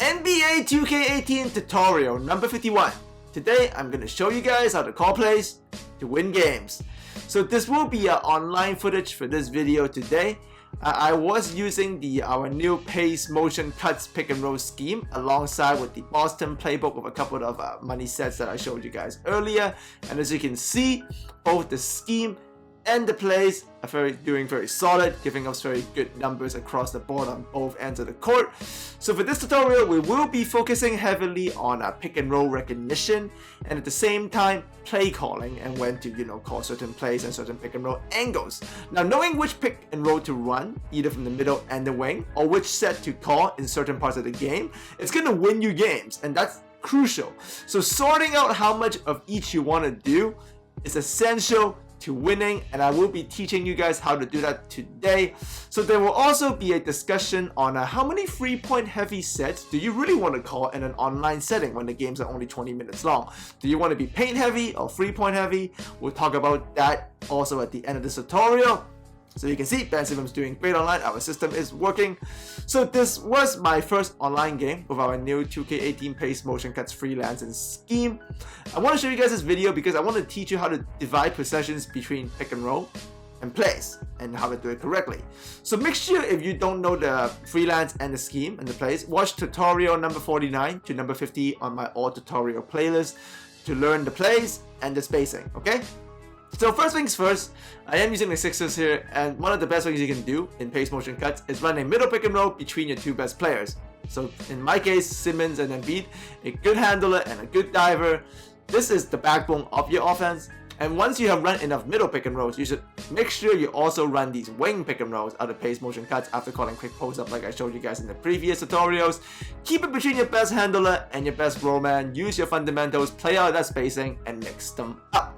NBA 2K18 tutorial number 51. Today I'm going to show you guys how to call plays to win games. So this will be online footage for this video today. I was using our new pace motion cuts pick and roll scheme alongside with the Boston playbook with a couple of money sets that I showed you guys earlier. And as you can see, both the scheme and the plays are doing very solid, giving us very good numbers across the board on both ends of the court. So for this tutorial, we will be focusing heavily on pick and roll recognition, and at the same time play calling and when to call certain plays and certain pick and roll angles. Now, knowing which pick and roll to run, either from the middle and the wing, or which set to call in certain parts of the game, it's gonna win you games, and that's crucial. So sorting out how much of each you want to do is essential to winning, and I will be teaching you guys how to do that today. So there will also be a discussion on how many 3-point heavy sets do you really want to call in an online setting when the games are only 20 minutes long. Do you want to be paint heavy or 3-point heavy? We'll talk about that also at the end of this tutorial. So you can see Ben Simmons doing great online, our system is working. So this was my first online game with our new 2K18 pace motion cuts freelance and scheme. I want to show you guys this video because I want to teach you how to divide possessions between pick and roll and plays and how to do it correctly. So make sure if you don't know the freelance and the scheme and the plays, watch tutorial number 49 to number 50 on my all tutorial playlist to learn the plays and the spacing, okay? So first things first, I am using the Sixers here, and one of the best things you can do in pace motion cuts is run a middle pick and roll between your two best players. So in my case, Simmons and Embiid, a good handler and a good diver. This is the backbone of your offense. And once you have run enough middle pick and rolls, you should make sure you also run these wing pick and rolls out of pace motion cuts after calling quick post up like I showed you guys in the previous tutorials. Keep it between your best handler and your best roll man. Use your fundamentals, play out that spacing, and mix them up.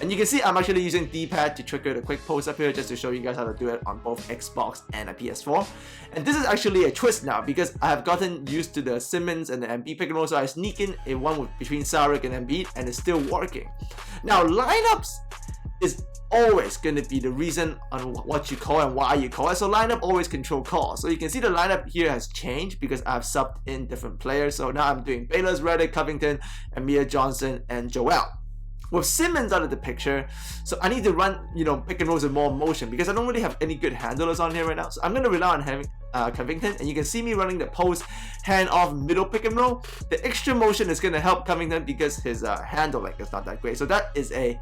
And you can see I'm actually using D-pad to trigger the quick post up here just to show you guys how to do it on both Xbox and a PS4. And this is actually a twist now because I have gotten used to the Simmons and the Embiid pick and roll, so I sneak in a one between Saric and Embiid and it's still working. Now lineups is always going to be the reason on what you call and why you call it. So lineup always control calls. So you can see the lineup here has changed because I've subbed in different players. So now I'm doing Bayless, Redick, Covington, Amir Johnson, and Joel. With Simmons out of the picture, so I need to run, pick and rolls with more motion because I don't really have any good handlers on here right now. So I'm going to rely on having Covington, and you can see me running the post hand-off middle pick and roll. The extra motion is going to help Covington because his handling is not that great. So that is I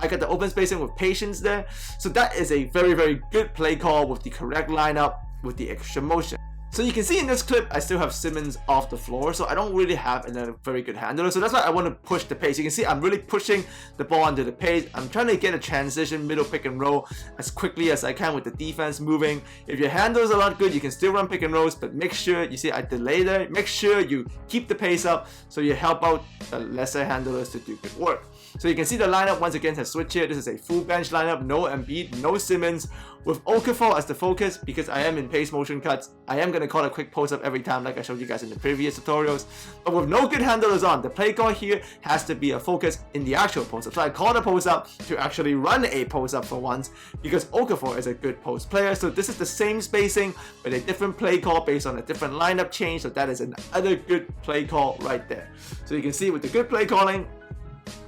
got the open spacing with patience there. So that is a very, very good play call with the correct lineup with the extra motion. So you can see in this clip, I still have Simmons off the floor, so I don't really have a very good handler. So that's why I want to push the pace. You can see I'm really pushing the ball under the pace. I'm trying to get a transition middle pick and roll as quickly as I can with the defense moving. If your handles are not good, you can still run pick and rolls, but make sure, you see I delay there, make sure you keep the pace up so you help out the lesser handlers to do good work. So you can see the lineup once again has switched here. This is a full bench lineup, no Embiid, no Simmons, with Okafor as the focus because I am in pace motion cuts. I am going to call a quick post up every time like I showed you guys in the previous tutorials. But with no good handlers on, the play call here has to be a focus in the actual post up. So I called a post up to actually run a post up for once because Okafor is a good post player. So this is the same spacing but a different play call based on a different lineup change. So that is another good play call right there. So you can see with the good play calling,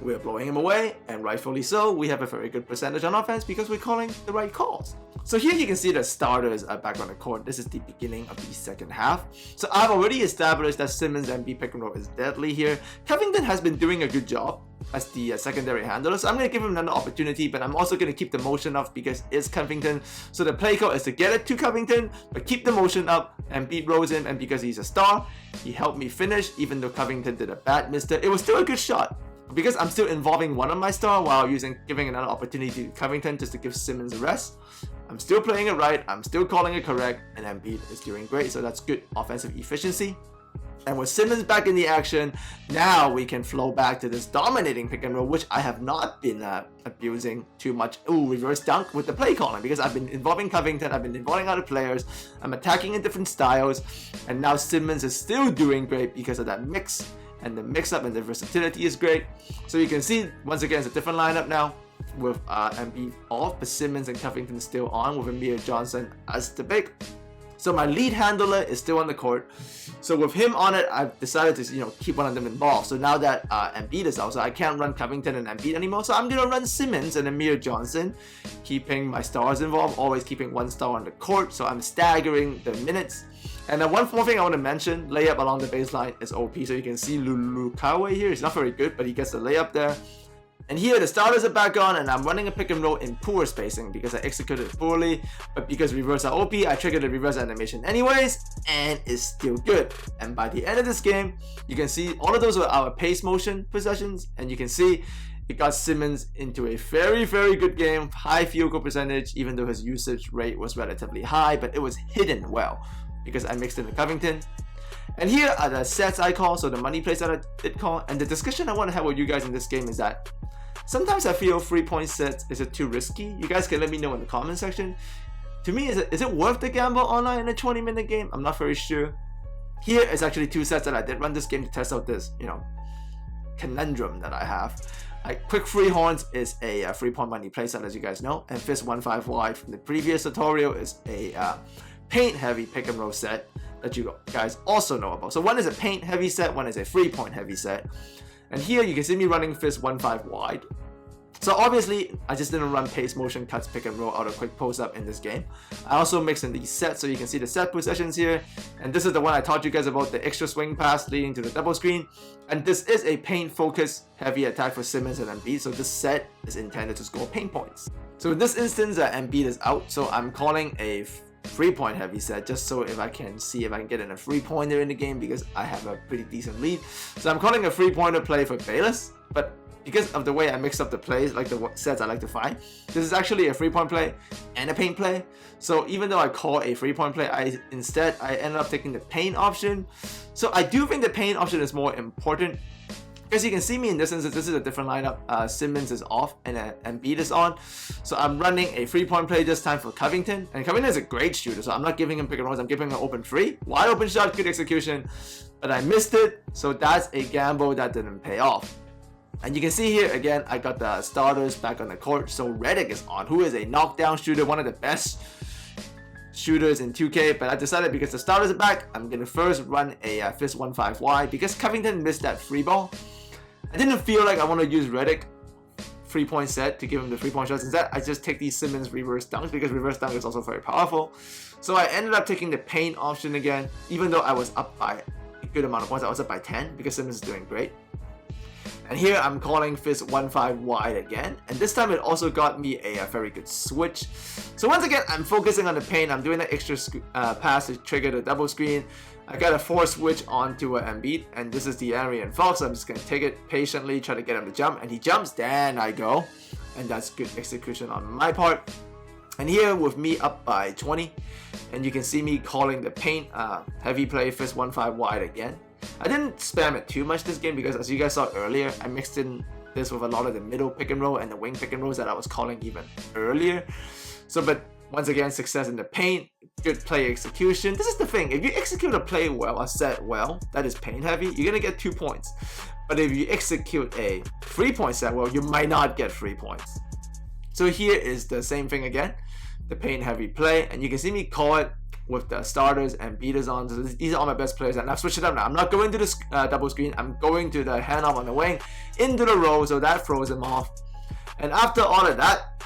we're blowing him away, and rightfully so. We have a very good percentage on offense because we're calling the right calls. So here you can see the starters are back on the court. This is the beginning of the second half. So I've already established that Simmons and Embiid pick and roll is deadly here. Covington has been doing a good job as the secondary handler, so I'm going to give him another opportunity, but I'm also going to keep the motion up because it's Covington. So the play call is to get it to Covington, but keep the motion up and beat Rosen, and because he's a star, he helped me finish even though Covington did a bad mister. It was still a good shot. Because I'm still involving one of my star while giving another opportunity to Covington just to give Simmons a rest. I'm still playing it right, I'm still calling it correct, and Embiid is doing great, so that's good offensive efficiency. And with Simmons back in the action, now we can flow back to this dominating pick and roll, which I have not been abusing too much. Ooh, reverse dunk with the play calling because I've been involving Covington, I've been involving other players, I'm attacking in different styles, and now Simmons is still doing great because of that mix. And the mix-up and the versatility is great. So you can see, once again, it's a different lineup now with Embiid off, but Simmons and Covington still on with Amir Johnson as the big. So my lead handler is still on the court. So with him on it, I've decided to keep one of them involved. So now that Embiid is out, so I can't run Covington and Embiid anymore. So I'm gonna run Simmons and Amir Johnson, keeping my stars involved, always keeping one star on the court. So I'm staggering the minutes. And then one more thing I want to mention, layup along the baseline is OP. So you can see Lulukawe here. He's not very good, but he gets the layup there. And here the starters are back on, and I'm running a pick and roll in poor spacing because I executed it poorly, but because reverse are OP, I triggered the reverse animation anyways, and it's still good. And by the end of this game, you can see all of those were our pace motion possessions, and you can see it got Simmons into a very, very good game, high field goal percentage, even though his usage rate was relatively high, but it was hidden well because I mixed in the Covington. And here are the sets I call, so the money plays that I did call, and the discussion I want to have with you guys in this game is that sometimes I feel 3-point sets is it too risky. You guys can let me know in the comment section. To me, is it worth the gamble online in a 20-minute game? I'm not very sure. Here is actually 2 sets that I did run this game to test out this, conundrum that I have. Quick Free Horns is a 3-point money play set, as you guys know, and Fist 1-5 wide from the previous tutorial is a paint heavy pick and roll set that you guys also know about. So one is a paint heavy set, one is a 3-point heavy set. And here you can see me running Fist 1-5 wide. So obviously, I just didn't run pace motion cuts pick and roll out of quick post up in this game. I also mixed in these sets, so you can see the set possessions here. And this is the one I taught you guys about, the extra swing pass leading to the double screen. And this is a paint focus heavy attack for Simmons and Embiid. So this set is intended to score paint points. So in this instance, Embiid is out. So I'm calling a 3-point heavy set just so if I can see if I can get in a 3-pointer in the game because I have a pretty decent lead. So I'm calling a 3-pointer play for Bayless, but because of the way I mix up the plays, like the sets I like to find, this is actually a 3-point play and a paint play. So even though I call a 3-point play, I ended up taking the paint option. So I do think the paint option is more important. As you can see me in this instance, this is a different lineup. Simmons is off and Embiid is on. So I'm running a 3-point play this time for Covington. And Covington is a great shooter, so I'm not giving him pick and rolls. I'm giving him an open 3. Wide open shot, good execution. But I missed it, so that's a gamble that didn't pay off. And you can see here, again, I got the starters back on the court. So Redick is on, who is a knockdown shooter, one of the best shooters in 2K, but I decided because the starters are back, I'm going to first run a Fist 1-5 wide because Covington missed that free ball. I didn't feel like I want to use Redick 3-point set to give him the 3-point shots. Instead, I just take these Simmons reverse dunks because reverse dunk is also very powerful. So I ended up taking the paint option again, even though I was up by a good amount of points. I was up by 10 because Simmons is doing great. And here I'm calling Fist 1-5 wide again, and this time it also got me a very good switch. So once again, I'm focusing on the paint. I'm doing an extra pass to trigger the double screen. I got a force switch onto Embiid, and this is the Arian Fox. So I'm just going to take it patiently, try to get him to jump, and he jumps, then I go. And that's good execution on my part. And here with me up by 20, and you can see me calling the paint heavy play Fist 1-5 wide again. I didn't spam it too much this game because as you guys saw earlier, I mixed in this with a lot of the middle pick and roll and the wing pick and rolls that I was calling even earlier. So, but once again, success in the paint, good play execution. This is the thing, if you execute a play well, a set well, that is paint heavy, you're gonna get 2 points. But if you execute a 3-point set well, you might not get 3 points. So here is the same thing again, the paint heavy play, and you can see me call it with the starters and beaters on. So these are all my best players, and I've switched it up now. I'm not going to the double screen, I'm going to the handoff on the wing into the row, so that throws him off. And after all of that,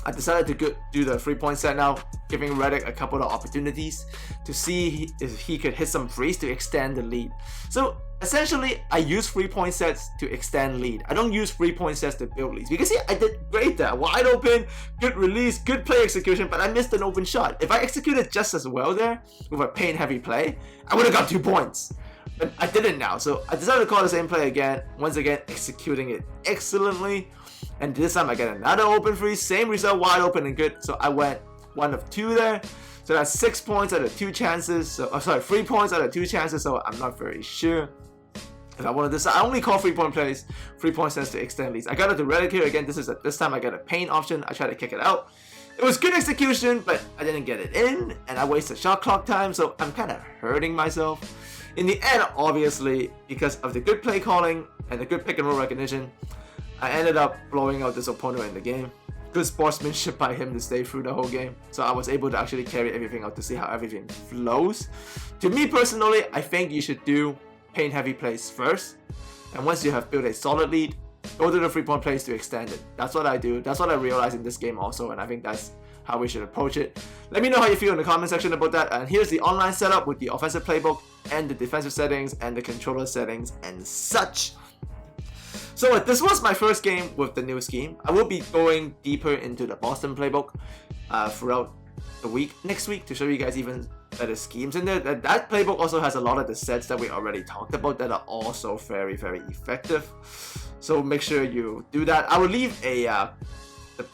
I decided to do the 3-point set now, giving Redick a couple of opportunities to see if he could hit some threes to extend the lead. So essentially, I use 3-point sets to extend lead. I don't use 3-point sets to build leads. Because see, I did great there. Wide open, good release, good play execution, but I missed an open shot. If I executed just as well there with a paint heavy play, I would have got 2 points. But I didn't now. So I decided to call the same play again. Once again, executing it excellently. And this time I get another open free, same result, wide open and good. So I went 1 of 2 there. So that's 6 points out of 2 chances. So, 3 points out of 2 chances. So I'm not very sure if I want to decide. I only call 3-point plays, 3-point sets to extend leads. I got it to Redick here again. This time I got a paint option. I tried to kick it out. It was good execution, but I didn't get it in, and I wasted shot clock time. So I'm kind of hurting myself. In the end, obviously, because of the good play calling and the good pick and roll recognition, I ended up blowing out this opponent in the game. good sportsmanship by him to stay through the whole game. So I was able to actually carry everything out to see how everything flows. To me personally, I think you should do paint heavy plays first. And once you have built a solid lead, go to the 3-point plays to extend it. That's what I do. That's what I realized in this game also. And I think that's how we should approach it. Let me know how you feel in the comment section about that. And here's the online setup with the offensive playbook and the defensive settings and the controller settings and such. So this was my first game with the new scheme. I will be going deeper into the Boston playbook throughout the week, next week, to show you guys even better schemes in there. That playbook also has a lot of the sets that we already talked about that are also very, very effective. So make sure you do that. I will leave a the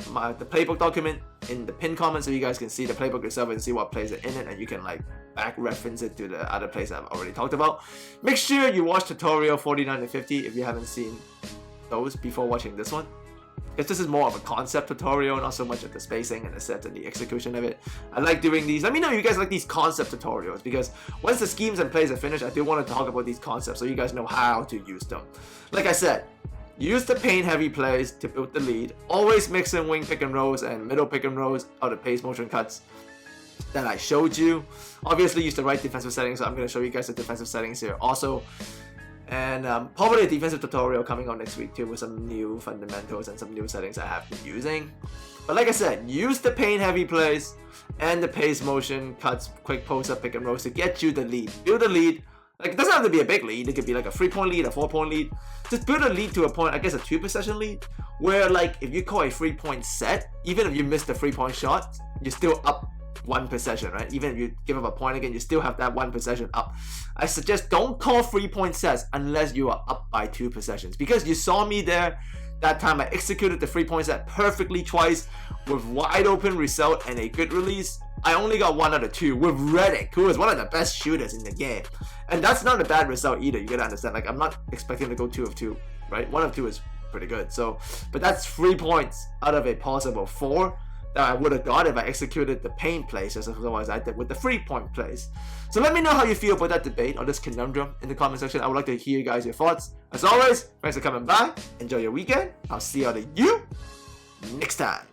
playbook document in the pinned comment so you guys can see the playbook yourself and see what plays are in it, and you can like back reference it to the other plays I've already talked about. Make sure you watch tutorial 49 and 50 if you haven't seen those before watching this one, because this is more of a concept tutorial, not so much of the spacing and the sets and the execution of it. I like doing these. Let me know if you guys like these concept tutorials, because once the schemes and plays are finished, I do want to talk about these concepts so you guys know how to use them. Like I said, use the paint heavy plays to build the lead. Always mix in wing pick and rolls and middle pick and rolls out of pace motion cuts that I showed you. Obviously use the right defensive settings, so I'm going to show you guys the defensive settings here also. And probably a defensive tutorial coming out next week too, with some new fundamentals and some new settings I have been using. But like I said, use the paint heavy plays and the pace motion cuts, quick post up pick and rolls to get you the lead. Build a lead. Like, it doesn't have to be a big lead. It could be like a 3-point lead, a 4-point lead. Just build a lead to a point, I guess a 2-possession lead, where like if you call a 3-point set, even if you miss the 3-point shot, you're still up 1 possession, right? Even if you give up a point again, you still have that 1 possession up. I suggest don't call 3-point sets unless you are up by 2 possessions, because you saw me there. That time I executed the 3-point set perfectly twice with wide open result and a good release. I only got 1 out of 2 with Redick, who is one of the best shooters in the game. And that's not a bad result either, you gotta understand. Like, I'm not expecting to go 2 of 2, right? 1 of 2 is pretty good. So, but that's 3 points out of a possible 4 that I would have got if I executed the paint plays just as well as I did with the 3-point plays. So let me know how you feel about that debate or this conundrum in the comment section. I would like to hear you guys your thoughts. As always, thanks for coming by. Enjoy your weekend. I'll see all of you next time.